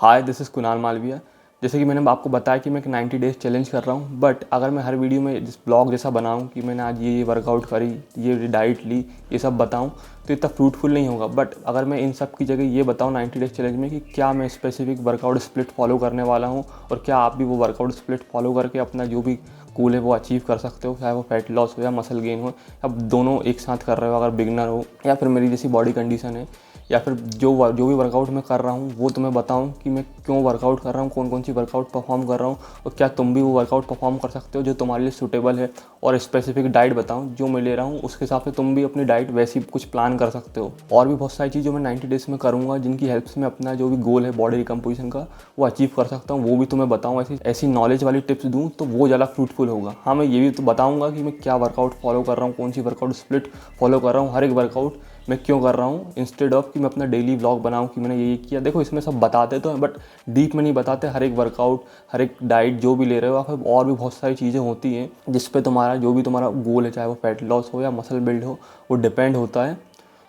Hi this is Kunal Malviya. जैसे कि मैंने आपको बताया कि मैं एक 90 डेज़ चैलेंज कर रहा हूँ, बट अगर मैं हर वीडियो में जिस ब्लॉग जैसा बनाऊँ कि मैंने आज ये वर्कआउट करी, ये डाइट ली, ये सब बताऊँ तो इतना फ्रूटफुल नहीं होगा। बट अगर मैं इन सब की जगह ये बताऊँ 90 डेज़ चैलेंज में कि क्या मैं स्पेसिफिक वर्कआउट स्प्लिट फॉलो करने वाला हूँ और क्या आप भी वो वर्कआउट स्प्लिट फॉलो करके अपना जो भी गोल है वो अचीव कर सकते हो, चाहे वो फैट लॉस हो या मसल गेन हो, अब दोनों एक साथ कर रहे हो, अगर बिगनर हो या फिर मेरी जैसी बॉडी कंडीशन है, या फिर जो भी वर्कआउट मैं कर रहा हूँ वो तुम्हें बताऊँ कि मैं क्यों वर्कआउट कर रहा हूँ, कौन कौन सी वर्कआउट परफॉर्म कर रहा हूँ और क्या तुम भी वो वर्कआउट परफॉर्म कर सकते हो जो तुम्हारे लिए सूटेबल है। और स्पेसिफिक डाइट बताऊँ जो मैं ले रहा हूँ उसके हिसाब से तुम भी अपनी डाइट वैसी कुछ प्लान कर सकते हो। और भी बहुत सारी चीज़ जो मैं 90 डेज़ में करूँगा जिनकी हेल्प से मैं अपना जो भी गोल है बॉडी रिकम्पोजिशन का वो अचीव कर सकता हूँ, वो भी तुम्हें बताऊँ। ऐसी नॉलेज वाली टिप्स दूँ तो वो ज़्यादा फ्रूटफुल होगा। हाँ, मैं ये भी तो बताऊँगा कि मैं क्या वर्कआउट फॉलो कर रहा हूँ, कौन सी वर्कआउट स्प्लिट फॉलो कर रहा हूँ, हर एक वर्कआउट मैं क्यों कर रहा हूँ, इंस्टेड ऑफ कि मैं अपना डेली व्लॉग बनाऊँ कि मैंने ये किया। देखो इसमें सब बताते तो हैं बट डीप में नहीं बताते। हर एक वर्कआउट, हर एक डाइट जो भी ले रहे हो आप, और भी बहुत सारी चीज़ें होती हैं जिस पे तुम्हारा जो भी तुम्हारा गोल है, चाहे वो फैट लॉस हो या मसल बिल्ड हो, वो डिपेंड होता है।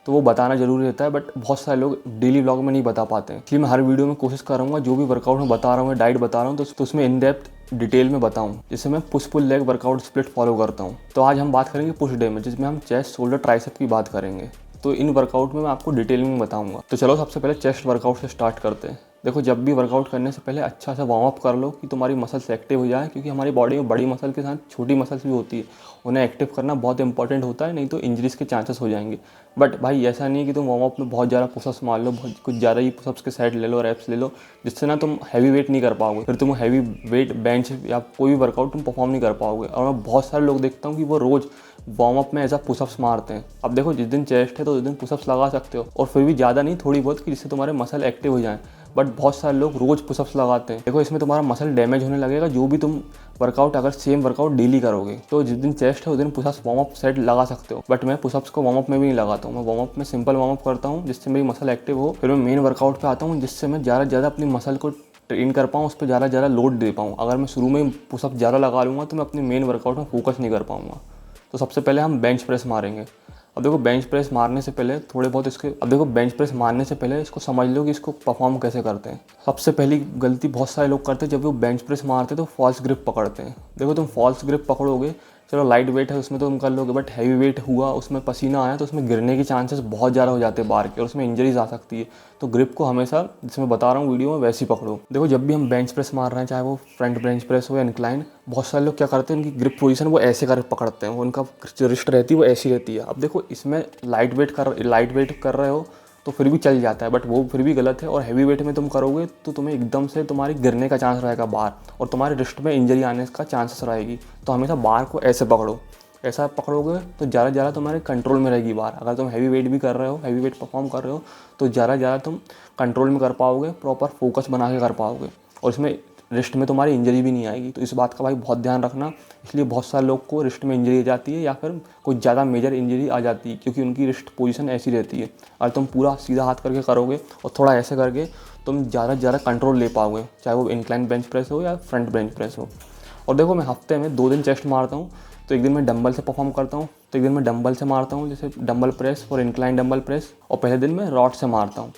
तो वो बताना ज़रूरी रहता है बट बहुत सारे लोग डेली व्लॉग में नहीं बता पाते हैं। इसलिए मैं हर वीडियो में कोशिश करूँगा जो भी वर्कआउट मैं बता रहा हूँ, डाइट बता रहा हूँ तो उसमें इन डेप्थ डिटेल में बताऊँ। जैसे मैं push pull leg workout split follow करता हूँ। तो आज हम बात करेंगे पुश डे में, जिसमें हम चेस्ट, शोल्डर, ट्राइसेप की बात करेंगे। तो इन वर्कआउट में मैं आपको डिटेल में बताऊंगा। तो चलो सबसे पहले चेस्ट वर्कआउट से स्टार्ट करते हैं। देखो जब भी वर्कआउट करने से पहले अच्छा सा वार्म अप कर लो कि तुम्हारी मसल्स एक्टिव हो जाए, क्योंकि हमारी बॉडी में बड़ी मसल के साथ छोटी मसल्स भी होती है, उन्हें एक्टिव करना बहुत इंपॉर्टेंट होता है, नहीं तो इंजरीज के चांसेस हो जाएंगे। बट भाई ऐसा नहीं है कि तुम वार्म अप में बहुत ज़्यादा पुशअप्स मार लो, बहुत कुछ ज़्यादा ही पुशअप्स के सेट ले लो, रैप्स ले लो, जिससे ना तुम हैवी वेट नहीं कर पाओगे। फिर तुम हैवी वेट बेंच या कोई भी वर्कआउट तुम परफॉर्म नहीं कर पाओगे। और मैं बहुत सारे लोग देखता हूँ कि वो रोज़ वार्म अप में ऐसा पुशअप्स मारते हैं। अब देखो जिस दिन चेस्ट है तो उस दिन पुशअप्स लगा सकते हो, और फिर भी ज़्यादा नहीं, थोड़ी बहुत, कि जिससे तुम्हारे मसल एक्टिव हो जाएं। बट बहुत सारे लोग रोज़ पुशअप्स लगाते हैं। देखो इसमें तुम्हारा मसल डैमेज होने लगेगा। जो भी तुम वर्कआउट, अगर सेम वर्कआउट डेली करोगे तो जिस दिन चेस्ट है उस दिन पुशअप्स वार्म अप सेट लगा सकते हो। बट मैं पुशअप्स को वार्म अप में भी नहीं लगाता हूँ। मैं वार्म अप में सिंपल वार्म अप करता हूँ जिससे मेरी मसल एक्टिव हो। फिर मैं मेन वर्कआउट पे आता हूँ जिससे मैं ज़्यादा से ज़्यादा अपनी मसल को ट्रेन कर पाऊँ, उस पर ज़्यादा लोड दे पाऊँ। अगर मैं शुरू में ही पुशअप ज़्यादा लगा लूँगा तो मैं अपने मेन वर्कआउट में फोकस नहीं कर पाऊँगा। तो सबसे पहले हम बेंच प्रेस मारेंगे। अब देखो बेंच प्रेस मारने से पहले इसको समझ लो कि इसको परफॉर्म कैसे करते हैं। सबसे पहली गलती बहुत सारे लोग करते हैं, जब वो बेंच प्रेस मारते हैं तो फॉल्स ग्रिप पकड़ते हैं। देखो तुम फॉल्स ग्रिप पकड़ोगे, चलो लाइट वेट है उसमें तो तुम कर लोगे, बट हैवी वेट हुआ, उसमें पसीना आया तो उसमें गिरने के चांसेस बहुत ज़्यादा हो जाते हैं बार के, और उसमें इंजरीज आ सकती है। तो ग्रिप को हमेशा, जिसमें बता रहा हूँ वीडियो में, वैसे ही पकड़ो। देखो जब भी हम बेंच प्रेस मार रहे हैं, चाहे वो फ्रंट बेंच प्रेस हो या इंक्लाइन, बहुत सारे लोग क्या करते हैं, उनकी ग्रिप पोजीशन वो ऐसे कर पकड़ते हैं, उनका जो रिस्ट रहती है वो ऐसी रहती है। अब देखो इसमें लाइट वेट कर रहे हो तो फिर भी चल जाता है, बट वो फिर भी गलत है। और हैवी वेट में तुम करोगे तो तुम्हें एकदम से तुम्हारी गिरने का चांस रहेगा बार, और तुम्हारे रिस्ट में इंजरी आने का चांसेस रहेगी। तो हमेशा बार को ऐसे पकड़ो, ऐसा पकड़ोगे तो ज़्यादा तुम्हारे कंट्रोल में रहेगी बार। अगर तुम हैवी वेट भी कर रहे हो, हैवी वेट परफॉर्म कर रहे हो, तो ज़्यादा तुम कंट्रोल में कर पाओगे, प्रॉपर फोकस बना के कर पाओगे, और इसमें रिस्ट में तुम्हारी इंजरी भी नहीं आएगी। तो इस बात का भाई बहुत ध्यान रखना। इसलिए बहुत सारे लोग को रिस्ट में इंजरी आ जाती है या फिर कुछ ज़्यादा मेजर इंजरी आ जाती है, क्योंकि उनकी रिस्ट पोजीशन ऐसी रहती है। अगर तुम पूरा सीधा हाथ करके करोगे और थोड़ा ऐसे करके, तुम ज़्यादा कंट्रोल ले पाओगे, चाहे वो इंक्लाइन बेंच प्रेस हो या फ्रंट बेंच प्रेस हो। और देखो मैं हफ्ते में 2 दिन चेस्ट मारता हूँ, तो एक दिन मैं डंबल से परफॉर्म करता हूँ, तो एक दिन मैं डंबल से मारता हूँ, जैसे डंबल प्रेस और इंक्लाइन डंबल प्रेस, और पहले दिन मैं रॉड से मारता हूँ,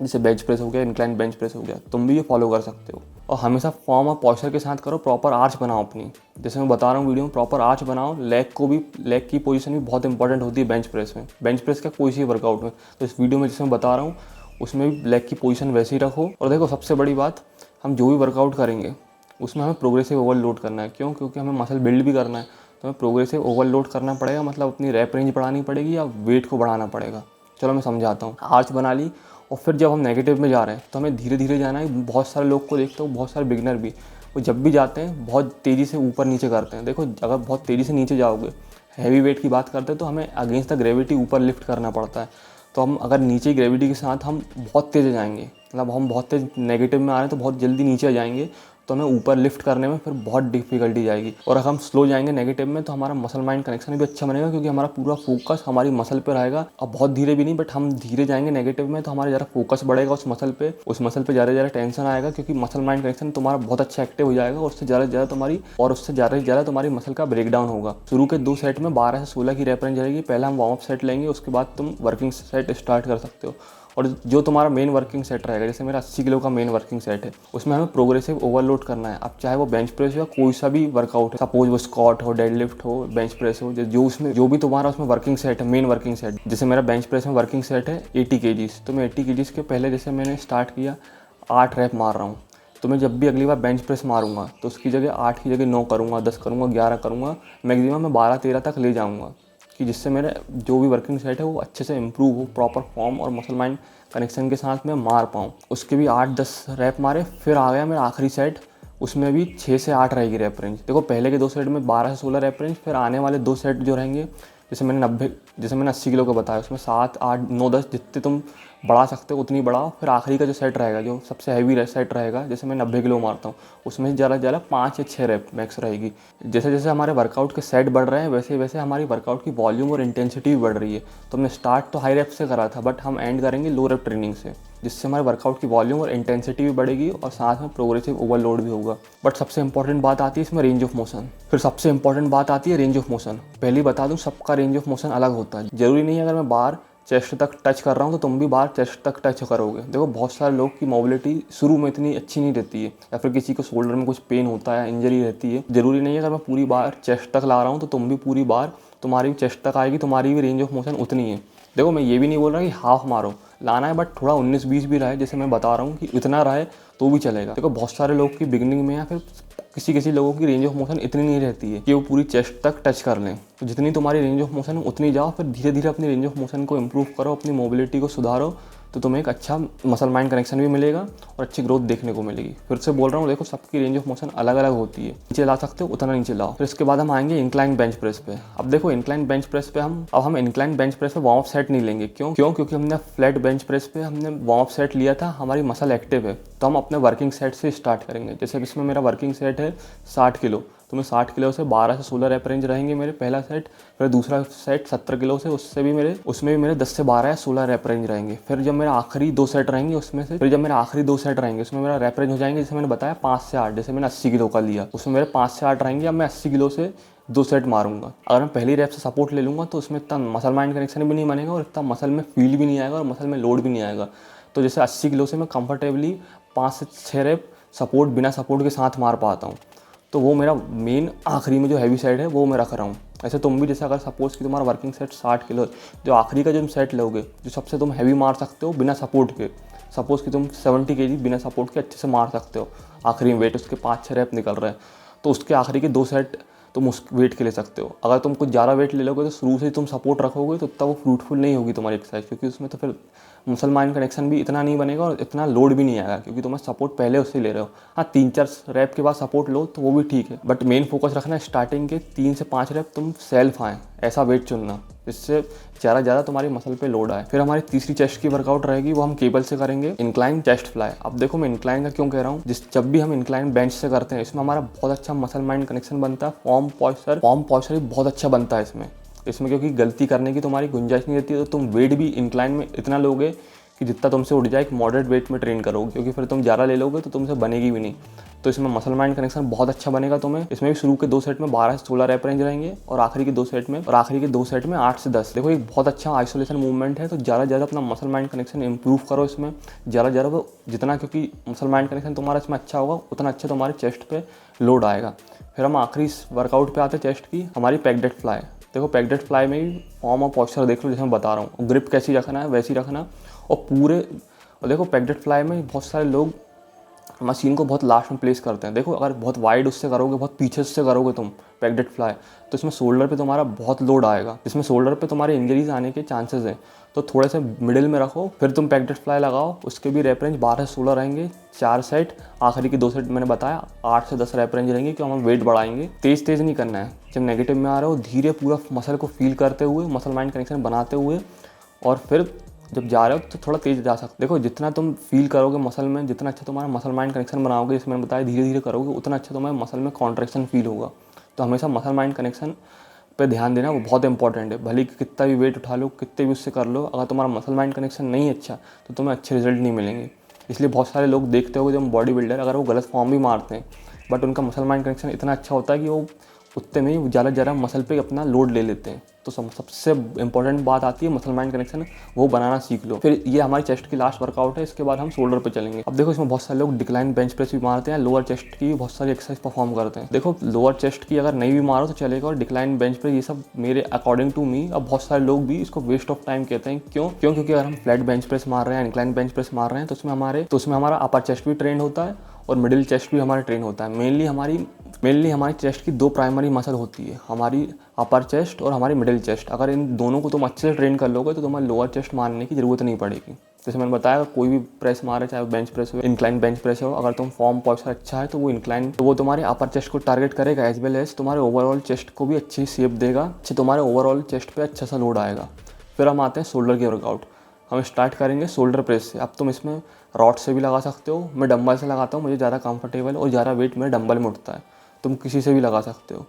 जैसे बेंच प्रेस हो गया, इंक्लाइन बेंच प्रेस हो गया। तुम भी ये फॉलो कर सकते हो। और हमेशा फॉर्म और पॉस्चर के साथ करो, प्रॉपर आर्च बनाओ अपनी, जैसे मैं बता रहा हूँ वीडियो में, प्रॉपर आर्च बनाओ। लेग की पोजीशन भी बहुत इंपॉर्टेंट होती है बेंच प्रेस में, बेंच प्रेस का कोई सी वर्कआउट में। तो इस वीडियो में जिसमें बता रहा हूँ उसमें भी लेग की पोजीशन वैसे ही रखो। और देखो सबसे बड़ी बात, हम जो भी वर्कआउट करेंगे उसमें हमें प्रोग्रेसिव ओवरलोड करना है। क्यों? क्योंकि हमें मसल बिल्ड भी करना है, तो हमें प्रोग्रेसिव ओवरलोड करना पड़ेगा। मतलब अपनी रैप रेंज बढ़ानी पड़ेगी या वेट को बढ़ाना पड़ेगा। चलो मैं समझाता हूँ। आर्च बना ली, और फिर जब हम नेगेटिव में जा रहे हैं तो हमें धीरे धीरे जाना है। बहुत सारे लोग को देखता हूँ, बहुत सारे बिगनर भी, वो जब भी जाते हैं बहुत तेज़ी से ऊपर नीचे करते हैं। देखो अगर बहुत तेज़ी से नीचे जाओगे, हैवी वेट की बात करते हैं, तो हमें अगेंस्ट द ग्रेविटी ऊपर लिफ्ट करना पड़ता है। तो हम अगर नीचे ग्रेविटी के साथ हम बहुत तेज़ जाएंगे, मतलब हम बहुत तेज़ नेगेटिव में आ रहे हैं तो बहुत जल्दी नीचे आ जाएंगे, तो हमें ऊपर लिफ्ट करने में फिर बहुत डिफिकल्टी जाएगी। और अगर हम स्लो जाएंगे नेगेटिव में, तो हमारा मसल माइंड कनेक्शन भी अच्छा बनेगा, क्योंकि हमारा पूरा फोकस हमारी मसल पे रहेगा। अब बहुत धीरे भी नहीं, बट हम धीरे जाएंगे नेगेटिव में, तो हमारा ज़्यादा फोकस बढ़ेगा उस मसल पे ज़्यादा टेंशन आएगा, क्योंकि मसल माइंड कनेक्शन तुम्हारा बहुत अच्छा एक्टिव हो जाएगा। और उससे ज़्यादा तुम्हारी मसल का ब्रेक डाउन होगा। शुरू के 2 सेट में 12 से 16 की रैप रेंज रहेगी। पहले हम वार्म अप सेट लेंगे, उसके बाद तुम वर्किंग सेट स्टार्ट कर सकते हो। और जो तुम्हारा मेन वर्किंग सेट रहेगा, जैसे मेरा 80 किलो का मेन वर्किंग सेट है, उसमें हमें प्रोग्रेसिव ओवरलोड करना है। अब चाहे वो बेंच प्रेस हो या कोई सा भी वर्कआउट है, सपोज वो स्क्वाट हो, डेडलिफ्ट हो, बेंच प्रेस हो, जो भी तुम्हारा उसमें वर्किंग सेट है, मेन वर्किंग सेट। जैसे मेरा बेंच प्रेस में वर्किंग सेट है 80 kgs, तो मैं 80 kgs के पहले जैसे मैंने स्टार्ट किया 8 रैप मार रहा हूँ, तो मैं जब भी अगली बार बेंच प्रेस मारूंगा तो उसकी जगह 8 की जगह 9 करूँगा, 10 करूँगा, 11 करूँगा, मैक्सिमम मैं 12-13 तक ले जाऊँगा, कि जिससे मेरे जो भी वर्किंग सेट है वो अच्छे से इम्प्रूव हो, प्रॉपर फॉर्म और मसल माइंड कनेक्शन के साथ मैं मार पाऊँ। उसके भी 8-10 रैप मारे, फिर आ गया मेरा आखिरी सेट, उसमें भी 6 से 8 रहेगी रैप रेंज। देखो पहले के 2 सेट में 12 से 16 रैप रेंज, फिर आने वाले 2 सेट जो रहेंगे, जैसे मैंने 80 किलो का बताया, उसमें 7, 8, 9, 10 जितने तुम बढ़ा सकते हो उतनी बढ़ाओ। फिर आखिरी का जो सेट रहेगा, जो सबसे हैवी सेट रहेगा, जैसे मैं 90 किलो मारता हूँ, उसमें ज़्यादा से ज़्यादा 5 या 6 रैप मैक्स रहेगी। जैसे जैसे हमारे वर्कआउट के सेट बढ़ रहे हैं, वैसे वैसे हमारी वर्कआउट की वॉल्यूम और इंटेंसिटी भी बढ़ रही है। तो हमने स्टार्ट तो हाई रैप से करा था, बट हम एंड करेंगे लो रैप ट्रेनिंग से, जिससे हमारे वर्कआउट की वॉल्यूम और इंटेंसिटी भी बढ़ेगी और साथ में प्रोग्रेसिव ओवरलोड भी होगा। बट सबसे इंपॉर्टेंट बात आती है इसमें रेंज ऑफ मोशन। फिर सबसे इंपॉर्टेंट बात आती है रेंज ऑफ मोशन। पहले बता दूं, सबका रेंज ऑफ मोशन अलग होता है। जरूरी नहीं है अगर मैं बार चेस्ट तक टच कर रहा हूँ तो तुम भी बार चेस्ट तक टच करोगे। देखो बहुत सारे लोग की मोबिलिटी शुरू में इतनी अच्छी नहीं रहती है, या फिर किसी को शोल्डर में कुछ पेन होता है, इंजरी रहती है। जरूरी नहीं है अगर मैं पूरी बार चेस्ट तक ला रहा हूँ तो तुम भी पूरी बार तुम्हारी भी चेस्ट तक आएगी, तुम्हारी भी रेंज ऑफ मोशन उतनी है। देखो मैं ये भी नहीं बोल रहा कि हाफ मारो, लाना है, बट थोड़ा 19-20 भी रहे, जैसे मैं बता रहा हूँ कि इतना रहे तो भी चलेगा। देखो बहुत सारे लोग की बिगनिंग में या फिर किसी लोगों की रेंज ऑफ मोशन इतनी नहीं रहती है कि वो पूरी चेस्ट तक टच कर लें। तो जितनी तुम्हारी रेंज ऑफ मोशन उतनी जाओ, फिर धीरे धीरे अपनी रेंज ऑफ मोशन को इम्प्रूव करो, अपनी मोबिलिटी को सुधारो, तो तुम्हें एक अच्छा मसल माइंड कनेक्शन भी मिलेगा और अच्छी ग्रोथ देखने को मिलेगी। फिर से बोल रहा हूँ, देखो सबकी रेंज ऑफ मोशन अलग अलग होती है। नीचे ला सकते हो उतना नीचे लाओ। फिर इसके बाद हम आएंगे इंक्लाइन बेंच प्रेस पे। अब देखो इंक्लाइन बेंच प्रेस पे हम इंक्लाइन बेंच प्रेस पे वार्म अप सेट नहीं लेंगे। क्योंकि हमने फ्लैट बेंच प्रेस पे हमने वार्म अप सेट लिया था, हमारी मसल एक्टिव है, तो हम अपने वर्किंग सेट से स्टार्ट करेंगे। जैसे इसमें मेरा वर्किंग सेट है 60 किलो, तो मैं 60 किलो से 12 से 16 रैप रेंज रहेंगे मेरे पहला सेट। फिर दूसरा सेट 70 किलो से, उसमें भी मेरे 10 से 12 या 16 रैप रेंज रहेंगे। फिर जब मेरा आखिरी 2 सेट रहेंगे उसमें मेरा रैप रेंज हो जाएंगे, जैसे मैंने बताया 5 से 8, जैसे मैंने 80 किलो का लिया उसमें मेरे 5 से 8 रहेंगे। अब मैं 80 किलो से 2 सेट मारूंगा। अगर मैं पहली रैप से सपोर्ट ले लूँगा तो उसमें इतना मसल माइंड कनेक्शन भी नहीं बनेगा और इतना मसल में फील भी नहीं आएगा और मसल में लोड भी नहीं आएगा। तो जैसे 80 किलो से मैं कंफर्टेबली 5 से 6 रैप सपोर्ट बिना सपोर्ट के साथ मार पाता हूँ, तो वो मेरा मेन आखिरी में जो हैवी सेट है वो मैं रख रहा हूँ। ऐसे तुम भी जैसे अगर सपोज कि तुम्हारा वर्किंग सेट 60 किलो, जो आखिरी का जो तुम सेट लोगे, जो सबसे तुम हैवी मार सकते हो बिना सपोर्ट के, सपोज कि तुम 70 kg बिना सपोर्ट के अच्छे से मार सकते हो, आखिरी में वेट उसके 5-6 रैप निकल रहे हैं, तो उसके आखिरी के 2 सेट तुम उस वेट के ले सकते हो। अगर तुम कुछ ज़्यादा वेट ले लोगे तो शुरू से ही तुम सपोर्ट रखोगे तो उतना वो फ्रूटफुल नहीं होगी तुम्हारी एक्सरसाइज, क्योंकि उसमें तो फिर मसल माइंड कनेक्शन भी इतना नहीं बनेगा और इतना लोड भी नहीं आएगा, क्योंकि तुम्हें सपोर्ट पहले उससे ले रहे हो। हाँ 3-4 रैप के बाद सपोर्ट लो तो वो भी ठीक है, बट मेन फोकस रखना स्टार्टिंग के 3 से 5 रैप तुम सेल्फ आए ऐसा वेट चुनना, जिससे ज़्यादा तुम्हारी मसल पे लोड आए। फिर हमारी तीसरी चेस्ट की वर्कआउट रहेगी, वो हम केबल से करेंगे, इंक्लाइन चेस्ट फ्लाई। अब देखो मैं इंक्लाइन का क्यों कह रहा हूँ, जब भी हम इंक्लाइन बेंच से करते हैं इसमें हमारा बहुत अच्छा मसल माइंड कनेक्शन बनता है, फॉर्म पॉस्चर भी बहुत अच्छा बनता है इसमें क्योंकि गलती करने की तुम्हारी गुंजाइश नहीं रहती है। तो तुम वेट भी इंक्लाइन में इतना लोगे कि जितना तुमसे उठ जाए, एक मॉडरेट वेट में ट्रेन करोगे, क्योंकि फिर तुम ज़्यादा ले लोगे तो तुमसे बनेगी भी नहीं। तो इसमें मसल माइंड कनेक्शन बहुत अच्छा बनेगा तुम्हें। इसमें भी शुरू के 2 सेट में 12 से 16 रैप रेंज रहेंगे और आखिरी के 2 सेट में 8 से 10। देखो एक बहुत अच्छा आइसोलेशन मूवमेंट है, तो ज़्यादा अपना मसल माइंड कनेक्शन इंप्रूव करो इसमें ज़्यादा वो जितना, क्योंकि मसल माइंड कनेक्शन तुम्हारा इसमें अच्छा होगा उतना अच्छा तुम्हारे चेस्ट पे लोड आएगा। फिर हम आखिरी वर्कआउट पे आते हैं चेस्ट की, हमारी पैक डेड फ्लाई। देखो पैक डेड फ्लाई में भी फॉर्म और पॉस्चर देख लो, जैसे मैं बता रहा हूँ, ग्रिप कैसी रखना है वैसी रखना। और देखो पैक डेड फ्लाई में बहुत सारे लोग मशीन को बहुत लास्ट में प्लेस करते हैं। देखो अगर बहुत वाइड उससे करोगे, बहुत पीछे उससे करोगे तुम पैक डेड फ्लाई, तो इसमें शोल्डर पे तुम्हारा बहुत लोड आएगा, इसमें शोल्डर पे तुम्हारे इंजरीज आने के चांसेस हैं। तो थोड़े से मिडिल में रखो, फिर तुम पैक डेड फ्लाई लगाओ। उसके भी रैप रेंज 12 से 16 रहेंगे, 4 सेट, आखिरी के 2 सेट मैंने बताया 8 से 10 रैप रेंज रहेंगे, क्योंकि हम वेट बढ़ाएंगे। तेज नहीं करना है, जब नेगेटिव में आ रहे हो धीरे पूरा मसल को फील करते हुए, मसल माइंड कनेक्शन बनाते हुए, और फिर जब जा रहे हो तो थोड़ा तेज जा सकते। देखो जितना तुम फील करोगे मसल में, जितना अच्छा तुम्हारा मसल माइंड कनेक्शन बनाओगे, जैसे मैंने बताया धीरे करोगे, उतना अच्छा तुम्हारे मसल में कॉन्ट्रैक्शन फील होगा। तो हमेशा मसल माइंड कनेक्शन पे ध्यान देना, वो बहुत इंपॉर्टेंट है। भले कितना भी वेट उठा लो, कितने भी उससे कर लो, अगर तुम्हारा मसल माइंड कनेक्शन नहीं अच्छा तो तुम्हें अच्छे रिजल्ट नहीं मिलेंगे। इसलिए बहुत सारे लोग देखते हो जो बॉडी बिल्डर, अगर वो गलत फॉर्म भी मारते हैं बट उनका मसल माइंड कनेक्शन इतना अच्छा होता है कि वो उतने में ही ज़्यादा ज़्यादा मसल पे अपना लोड ले लेते हैं। तो सबसे इंपॉर्टेंट बात आती है मसल माइंड कनेक्शन, वो बनाना सीख लो। फिर ये हमारी चेस्ट की लास्ट वर्कआउट है, इसके बाद हम शोल्डर पे चलेंगे। अब देखो इसमें बहुत सारे लोग डिक्लाइन बेंच प्रेस भी मारते हैं, लोअर चेस्ट की बहुत सारी एक्सरसाइज परफॉर्म करते हैं। देखो लोअर चेस्ट की अगर नहीं भी मारो तो चलेगा, और डिक्लाइन बेंच प्रेस ये सब मेरे अकॉर्डिंग टू मी, अब बहुत सारे लोग भी इसको वेस्ट ऑफ टाइम कहते हैं। क्यों? क्योंकि अगर हम फ्लैट बेंच प्रेस मार रहे हैं, इंक्लाइन बेंच प्रेस मार रहे हैं, तो उसमें हमारा अपर चेस्ट भी ट्रेंड होता है और मिडिल चेस्ट भी हमारा ट्रेन होता है। मेनली हमारी चेस्ट की 2 प्राइमरी मसल होती है, हमारी अपर चेस्ट और हमारी मिडिल चेस्ट। अगर इन दोनों को तुम अच्छे से ट्रेन कर लोगे तो तुम्हें लोअर चेस्ट मारने की ज़रूरत नहीं पड़ेगी। जैसे मैंने बताया, कोई भी प्रेस मारे, चाहे वो बेंच प्रेस हो, इंक्लाइन बेंच प्रेस हो, अगर तुम फॉर्म पॉस्चर अच्छा है तो वो तुम्हारे अपर चेस्ट को टारगेट करेगा, एज वेल एज तुम्हारे ओवरऑल चेस्ट को भी अच्छी शेप देगा, तुम्हारे ओवरऑल चेस्ट पे अच्छा सा लोड आएगा। फिर हम आते हैं शोल्डर के वर्कआउट। हम स्टार्ट करेंगे शोल्डर प्रेस से। अब तुम इसमें रॉड से भी लगा सकते हो, मैं डंबल से लगाता हूँ, मुझे ज़्यादा कंफर्टेबल और ज़्यादा वेट मेरे डंबल में उठता है। तुम किसी से भी लगा सकते हो।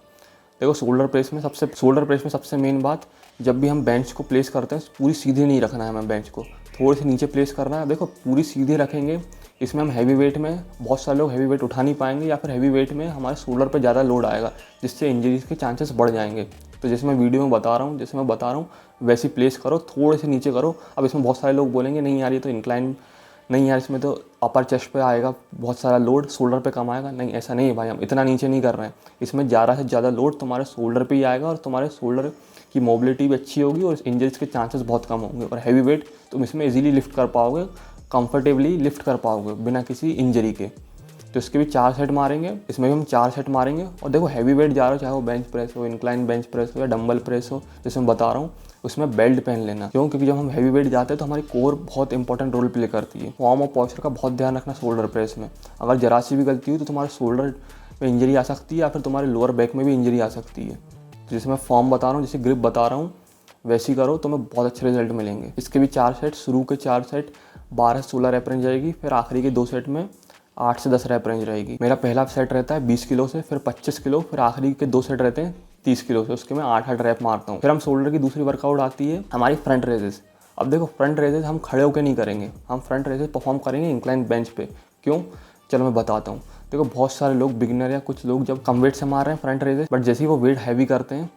देखो शोल्डर प्रेस में सबसे मेन बात, जब भी हम बेंच को प्लेस करते हैं पूरी सीधी नहीं रखना है, हमें बेंच को थोड़ी सी नीचे प्लेस करना है। देखो पूरी सीधी रखेंगे, इसमें हम हैवी वेट में, बहुत सारे लोग हैवी वेट उठा नहीं पाएंगे, या फिर हैवी वेट में हमारे शोल्डर पे ज़्यादा लोड आएगा, जिससे इंजरीज के चांसेस बढ़ जाएंगे। तो जैसे मैं वीडियो में बता रहा हूँ वैसे प्लेस करो, थोड़े से नीचे करो। अब इसमें बहुत सारे लोग बोलेंगे नहीं यार ये तो इंक्लाइन, नहीं यार इसमें तो अपर चेस्ट पे आएगा बहुत सारा लोड, शोल्डर पे कम आएगा। नहीं, ऐसा नहीं है भाई, हम इतना नीचे नहीं कर रहे हैं। इसमें ज़्यादा से ज़्यादा लोड तुम्हारे शोल्डर पे ही आएगा, और तुम्हारे शोल्डर की मोबिलिटी भी अच्छी होगी, और इंजरीज के चांसेस बहुत कम होंगे। और हैवी वेट तुम इसमें इजीली लिफ्ट कर पाओगे, कंफर्टेबली लिफ्ट कर पाओगे बिना किसी इंजरी के। तो इसके भी 4 सेट मारेंगे, इसमें भी हम 4 सेट मारेंगे। और देखो हैवी वेट जा रहे हो, चाहे वो बेंच प्रेस हो, इंक्लाइन बेंच प्रेस हो, या डंबल प्रेस हो, जैसे मैं बता रहा हूँ, उसमें बेल्ट पहन लेना। क्यों? क्योंकि जब हम हैवी वेट जाते हैं तो हमारी कोर बहुत इंपॉर्टेंट रोल प्ले करती है। फॉर्म और पॉस्चर का बहुत ध्यान रखना शोल्डर प्रेस में। अगर जरा सी भी गलती हुई तो तुम्हारे शोल्डर में इंजरी आ सकती है, या फिर तुम्हारे लोअर बैक में भी इंजरी आ सकती है। तो जैसे मैं फॉर्म बता रहा हूँ, जैसे ग्रिप बता रहा हूँ, वैसी करो तो तुम्हें बहुत अच्छे रिजल्ट मिलेंगे। इसके भी 4 सेट, शुरू के 4 सेट 12 से 16 रेप रेंज रहेगी, फिर आखिरी के 2 सेट में 8 से 10 रेप रेंज रहेगी। मेरा पहला सेट रहता है 20 किलो से, फिर 25 किलो, फिर आखिरी के 2 सेट रहते हैं 30 किलो से, उसके मैं 8-8 रैप मारता हूँ। फिर हम शोल्डर की दूसरी वर्कआउट आती है हमारी फ्रंट रेजेस। अब देखो फ्रंट रेजेस हम खड़े होकर नहीं करेंगे, हम फ्रंट रेजेस परफॉर्म करेंगे इंक्लाइन बेंच पे। क्यों? चलो मैं बताता हूँ। देखो बहुत सारे लोग बिगिनर या कुछ लोग जब कम वेट से मार रहे हैं फ्रंट रेजेस, बट जैसे ही वो वेट हैवी करते हैं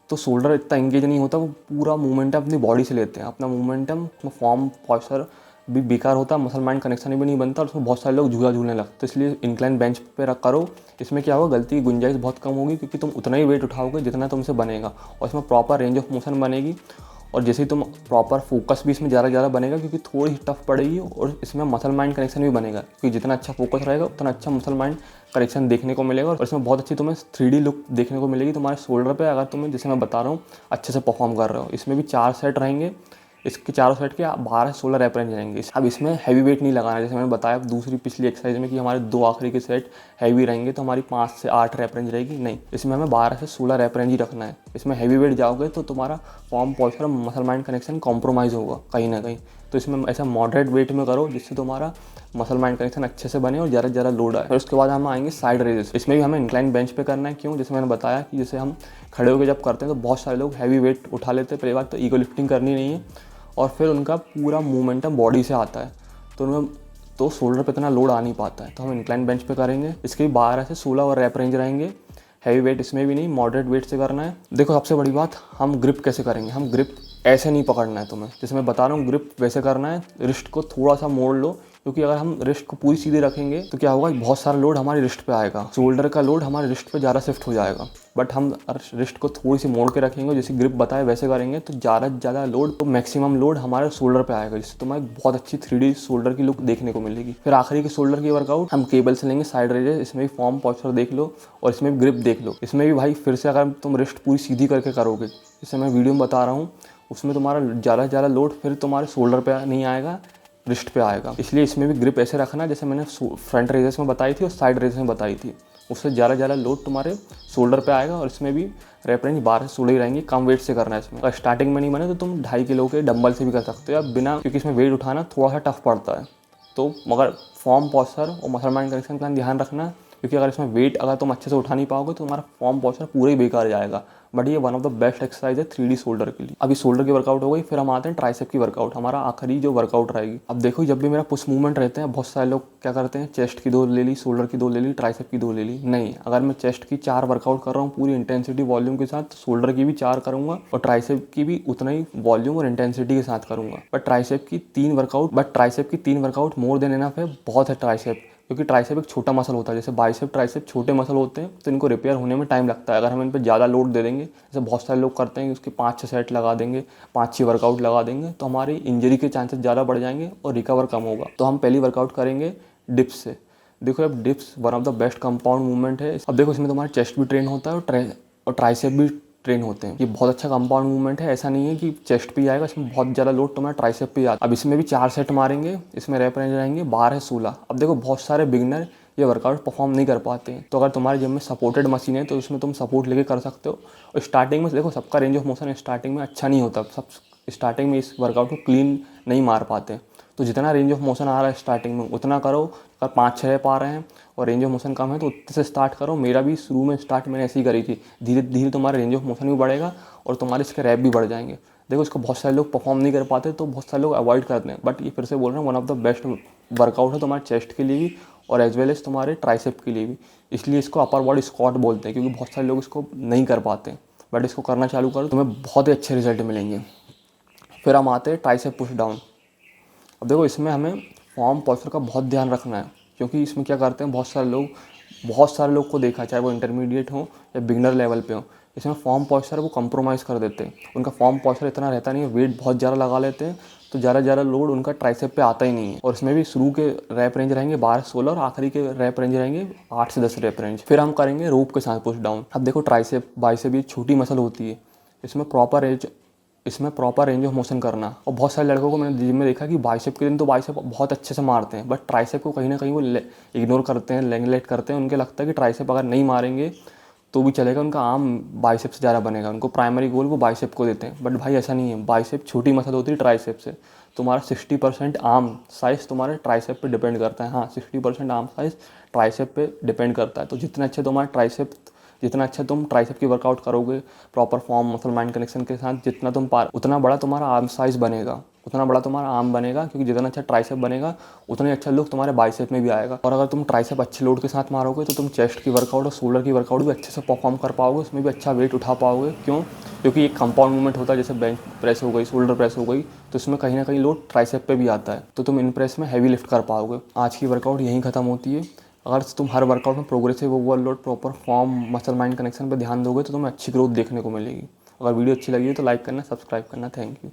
तो शोल्डर इतना इंगेज नहीं होता, वो पूरा मोमेंटम अपनी बॉडी से लेते हैं, अपना मोमेंटम, फॉर्म पॉस्चर भी बेकार होता है, मसल माइंड कनेक्शन भी नहीं बनता, और उसमें बहुत सारे लोग झूलने लगते। तो इसलिए इंक्लाइन बेंच पे रख करो। इसमें क्या होगा, गलती की गुंजाइश बहुत कम होगी, क्योंकि तुम उतना ही वेट उठाओगे जितना तुमसे बनेगा, और इसमें प्रॉपर रेंज ऑफ मोशन बनेगी। और जैसे ही तुम प्रॉपर फोकस भी इसमें ज़्यादा बनेगा, क्योंकि थोड़ी टफ पड़ेगी, और इसमें मसल माइंड कनेक्शन भी बनेगा, क्योंकि जितना अच्छा फोकस रहेगा उतना अच्छा मसल माइंड कनेक्शन देखने को मिलेगा। और इसमें बहुत अच्छी तुम्हें 3D लुक देखने को मिलेगी तुम्हारे शोल्डर पे, अगर तुम्हें, जैसे मैं बता रहा हूँ, अच्छे से परफॉर्म कर रहे हो। इसमें भी 4 सेट रहेंगे, इसके चारों सेट के 12 से 16 रेप रेंज रहेंगे। अब इसमें हैवी वेट नहीं लगाना है, जैसे मैंने बताया पिछली एक्सरसाइज में कि हमारे 2 आखिरी के सेट हैवी रहेंगे, तो हमारी 5 से 8 रेप रेंज रहेगी। नहीं, इसमें हमें 12 से 16 रेप रेंज ही रखना है। इसमें हैवी वेट जाओगे तो तुम्हारा फॉर्म पॉस्चर और मसल माइंड कनेक्शन कॉम्प्रोमाइज़ होगा कहीं ना कहीं। तो इसमें ऐसा मॉडरेट वेट में करो, जिससे तुम्हारा मसल माइंड कनेक्शन अच्छे से बने और ज़्यादा से ज़्यादा लोड आए। फिर उसके बाद हम आएंगे साइड रेजेस। इसमें भी हमें इंक्लाइन बेंच पे करना है। क्यों? जैसे मैंने बताया कि जैसे हम खड़े होकर जब करते हैं तो बहुत सारे लोग हैवी वेट उठा लेते हैं। पहली बात तो ईगो लिफ्टिंग करनी नहीं है, और फिर उनका पूरा मोमेंटम बॉडी से आता है, तो उनमें तो शोल्डर पे इतना लोड आ नहीं पाता है। तो हम इंक्लाइन बेंच पे करेंगे। इसके 12 से 16 और रैप रेंज रहेंगे। हैवी वेट इसमें भी नहीं, मॉडरेट वेट से करना है। देखो सबसे बड़ी बात, हम ग्रिप कैसे करेंगे। हम ग्रिप ऐसे नहीं पकड़ना है तुम्हें, जैसे मैं बता रहा हूँ ग्रिप वैसे करना है। रिस्ट को थोड़ा सा मोड़ लो, क्योंकि अगर हम रिस्ट को पूरी सीधी रखेंगे तो क्या होगा, बहुत सारा लोड हमारे रिस्ट पे आएगा, शोल्डर का लोड हमारे रिस्ट पे ज़्यादा शिफ्ट हो जाएगा। बट हम रिस्ट को थोड़ी सी मोड़ के रखेंगे, जैसे ग्रिप बताए वैसे करेंगे, तो ज़्यादा से ज़्यादा लोड, तो मैक्सिमम लोड हमारे शोल्डर पे आएगा, जिससे तुम्हारी बहुत अच्छी 3D शोल्डर की लुक देखने को मिलेगी। फिर आखिरी के शोल्डर की वर्कआउट हम केबल से लेंगे साइड रेजेस। इसमें भी फॉर्म पॉस्चर देख लो, और इसमें भी ग्रिप देख लो। इसमें भी भाई फिर से अगर तुम रिस्ट पूरी सीधी करके करोगे, जैसे मैं वीडियो में बता रहा हूँ, उसमें तुम्हारा ज़्यादा से ज़्यादा लोड फिर तुम्हारे शोल्डर पे नहीं आएगा, रिस्ट पे आएगा। इसलिए इसमें भी ग्रिप ऐसे रखना जैसे मैंने फ्रंट रेजेस में बताई थी और साइड रेजेस में बताई थी। उससे ज़्यादा ज़्यादा लोड तुम्हारे शोल्डर पे आएगा, और इसमें भी रैप रेंज 12 से 16 ही रहेंगी। कम वेट से करना है इसमें। अगर स्टार्टिंग में नहीं बने तो तुम 2.5 किलो के डंबल से भी कर सकते हो, या बिना, क्योंकि इसमें वेट उठाना थोड़ा सा टफ पड़ता है। तो मगर फॉर्म पॉस्चर और मसल माइंड कनेक्शन का ध्यान रखना, क्योंकि अगर इसमें वेट अगर तुम अच्छे से उठा नहीं पाओगे तो तुम्हारा फॉर्म पोस्चर पूरा ही बेकार जाएगा। बट ये one of the best exercise है 3D शोल्डर के लिए। अभी शोल्डर की वर्कआउट हो गई, फिर हम आते हैं ट्राइसेप की वर्कआउट, हमारा आखिरी जो वर्कआउट रहेगी। अब देखो जब भी मेरा पुश मूवमेंट रहते हैं, बहुत सारे लोग क्या करते हैं, चेस्ट की 2 ले ली, शोल्डर की 2 ले ली, ट्राइसेप की 2 ले ली। नहीं, अगर मैं चेस्ट की 4 वर्कआउट कर रहा हूँ पूरी इंटेंसिटी वॉल्यूम के साथ, शोल्डर की भी 4 करूँगा और ट्राइसेप की भी उतना ही वॉल्यूम और इंटेंसिटी के साथ करूँगा। बट ट्राइसेप की 3 वर्कआउट मोर देन एनफ है, बहुत है ट्राइसेप, क्योंकि ट्राइसेप एक छोटा मसल होता है। जैसे बाइसेप ट्राइसेप छोटे मसल होते हैं तो इनको रिपेयर होने में टाइम लगता है। अगर हम इन पर ज़्यादा लोड दे देंगे, जैसे बहुत सारे लोग करते हैं कि उसके 5-6 सेट लगा देंगे, 5-6 वर्कआउट लगा देंगे, तो हमारी इंजरी के चांसेस ज़्यादा बढ़ जाएंगे और रिकवर कम होगा। तो हम पहली वर्कआउट करेंगे डिप्स से। देखो अब dips one of the best compound movement है। अब देखो इसमें तुम्हारा चेस्ट भी ट्रेन होता है और ट्राइसेप भी ट्रेन होते हैं। ये बहुत अच्छा कंपाउंड मूवमेंट है। ऐसा नहीं है कि चेस्ट पे आएगा, इसमें बहुत ज़्यादा लोड तुम्हारा ट्राइसेप पे आता है। अब इसमें भी 4 सेट मारेंगे, इसमें रैप रेंज रहेंगे 12-16। अब देखो बहुत सारे बिगिनर ये वर्कआउट परफॉर्म नहीं कर पाते हैं, तो अगर तुम्हारे जिम में सपोर्टेड मशीन है तो उसमें तुम सपोर्ट लेके कर सकते हो। और स्टार्टिंग में देखो सबका रेंज ऑफ मोशन स्टार्टिंग में अच्छा नहीं होता, सब स्टार्टिंग में इस वर्कआउट को क्लीन नहीं मार पाते। तो जितना रेंज ऑफ मोशन आ रहा है स्टार्टिंग में उतना करो। अगर 5-6 रैप आ रहे हैं और रेंज ऑफ मोशन कम है तो उतने से स्टार्ट करो। मेरा भी शुरू में स्टार्ट मैंने ऐसे ही करी थी। धीरे धीरे तुम्हारा रेंज ऑफ मोशन भी बढ़ेगा और तुम्हारे इसके रैप भी बढ़ जाएंगे। देखो इसको बहुत सारे लोग परफॉर्म नहीं कर पाते तो बहुत सारे लोग अवॉइड करते हैं, बट ये फिर से बोल रहे हैं one of the best workout है तुम्हारे चेस्ट के लिए भी और एज वेल एज तुम्हारे ट्राइसेप के लिए भी। इसलिए इसको अपर बॉडी स्क्वाट बोलते हैं, क्योंकि बहुत सारे लोग इसको नहीं कर पाते, बट इसको करना चालू करो तुम्हें बहुत ही अच्छे रिजल्ट मिलेंगे। फिर हम आते हैं ट्राइसेप पुश डाउन। अब देखो इसमें हमें फॉर्म पोस्चर का बहुत ध्यान रखना है, क्योंकि इसमें क्या करते हैं बहुत सारे लोग को देखा, चाहे वो इंटरमीडिएट हो या बिगनर लेवल पे हो, इसमें फॉर्म पोस्चर वो कंप्रोमाइज़ कर देते हैं। उनका फॉर्म पोस्चर इतना रहता नहीं है, वेट बहुत ज़्यादा लगा लेते हैं, तो ज़्यादा लोड उनका ट्राइसेप पे आता ही नहीं है। और इसमें भी शुरू के रैप रेंज रहेंगे 12-16 और आखिरी के रैप रेंज रहेंगे 8 से 10 रैप रेंज। फिर हम करेंगे रोप के साथ पुश डाउन। अब देखो ट्राइसेप बाइसेप भी छोटी मसल होती है, इसमें प्रॉपर रेंज ऑफ मोशन करना। और बहुत सारे लड़कों को मैंने जिम में देखा कि बाइसेप के दिन तो बाइसेप बहुत अच्छे से मारते हैं, बट ट्राइसेप को कहीं ना कहीं वो इग्नोर करते हैं, नेगलेक्ट करते हैं। उनके लगता है कि ट्राइसेप अगर नहीं मारेंगे तो भी चलेगा, उनका आर्म बाइसेप से ज़्यादा बनेगा, उनको प्राइमरी गोल वो बाइसेप को देते हैं। बट भाई ऐसा नहीं है, बाइसेप छोटी मसल होती है ट्राइसेप से। तुम्हारा 60% आर्म साइज़ तुम्हारे ट्राइसेप पे डिपेंड करता है। हाँ, 60% आर्म साइज़ ट्राइसेप पे डिपेंड करता है। तो जितना अच्छा तुम ट्राइसेप की वर्कआउट करोगे proper form muscle mind connection के साथ, उतना बड़ा तुम्हारा आर्म साइज़ बनेगा, उतना बड़ा तुम्हारा आर्म बनेगा, क्योंकि जितना अच्छा ट्राइसेप बनेगा उतना ही अच्छा लुक तुम्हारे बाइसेप में भी आएगा। और अगर तुम ट्राइसेप अच्छे लोड के साथ मारोगे तो तुम चेस्ट की वर्कआउट और शोल्डर की वर्कआउट भी अच्छे से परफॉर्म कर पाओगे, उसमें भी अच्छा वेट उठा पाओगे। क्यों? क्योंकि एक कंपाउंड मूवमेंट होता है, जैसे बेंच प्रेस हो गई, शोल्डर प्रेस हो गई, तो उसमें कहीं ना कहीं लोड ट्राइसेप पे भी आता है, तो तुम इन प्रेस में हैवी लिफ्ट कर पाओगे। आज की वर्कआउट यहीं ख़त्म होती है। अगर तुम हर वर्कआउट में progressive overload proper form muscle mind connection पर ध्यान दोगे तो तुम्हें अच्छी ग्रोथ देखने को मिलेगी। अगर वीडियो अच्छी लगी है तो लाइक करना, सब्सक्राइब करना। Thank you.